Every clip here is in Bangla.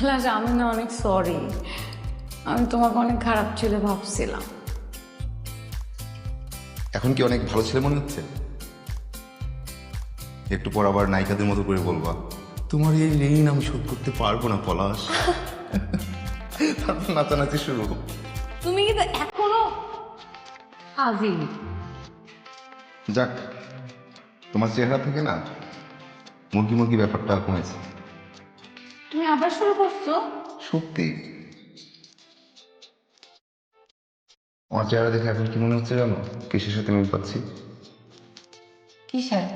পলাশ, আমি না অনেক সরি। আমি তোমাকে অনেক খারাপ ছেলে ভাবছিলাম। এখন কি অনেক ভালো ছেলে মনে হচ্ছে? একটু পর আবার নায়িকাদের মতো করে বলবা, তোমার এই ঋণ আমি শোধ করতে পারবো না পলাশ। তারপর নাচানাচি শুরু। তুমি কিন্তু এখনো হাজির। যাক, তোমার চেহারা থেকে না মুরগি মুরগি ব্যাপারটা কমেছে। তুমি আবার শুরু করছো? সত্যি আমার চেহারা দেখে এখন কি মনে হচ্ছে জানো? কিসের সাথে মিল পাচ্ছি? কিসের?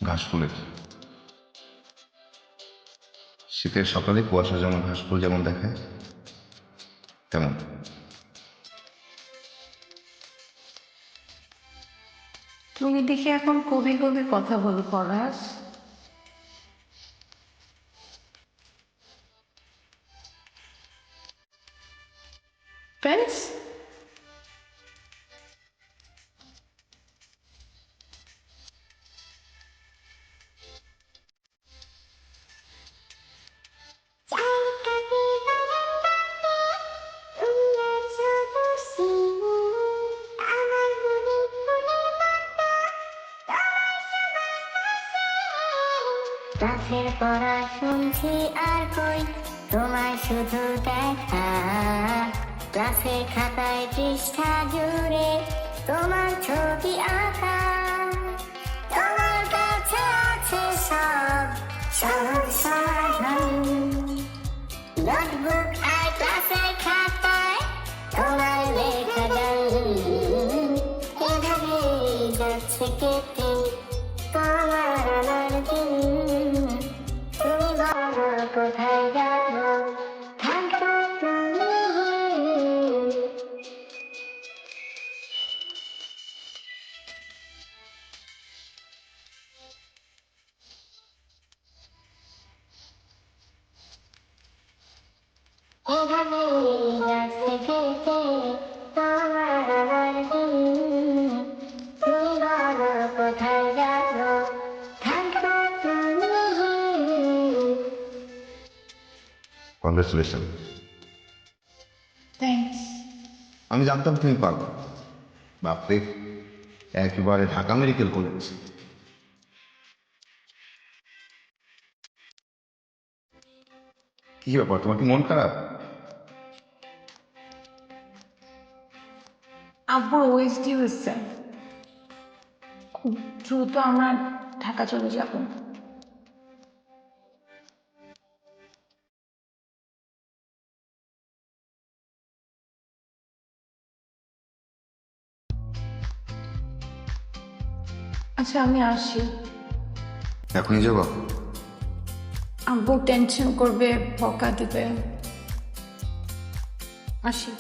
ঘাস ফুলের। শীতের সকালে কুয়াশা যেমন ঘাস ফুল যেমন দেখায়, তেমন। তুমি দেখি এখন কবি কবি কথা বলো পলাশ। প্যারিস? রাতের পড়া শুনছি আর কই তোমায় শুধু দেখা, ক্লাসের খাতায় পৃষ্ঠা জুড়ে তোমার ছবি আঁকা, তোমার কাছে আছে সব সহজ সমাধান, নোটবুক আর ক্লাসের খাতায় তোমার লেখা গান, এভাবেই যাচ্ছে কেটে তোমার আমার দিন। তুমি বলো কোথায় যাবো, থাকবো তুমি। এভাবেই যাচ্ছে কেটে তোমার আমার দিন। তুমি বলো কোথায় যাবো, থাকবো তুমি। কংগ্রেচুলেশন। থ্যাঙ্কস। আমি জানতাম তুমি পারবে। বাপরে, একেবারে ঢাকা মেডিকেল কলেজ। কি ব্যাপার, তোমার কি মন খারাপ? আব্বুর ওএসডি হচ্ছে, খুব দ্রুত আমরা ঢাকা চলে যাব। আচ্ছা, আমি আসি। এখনই যাবো? আব্বু টেনশন করবে, বকা দিবে। আসি।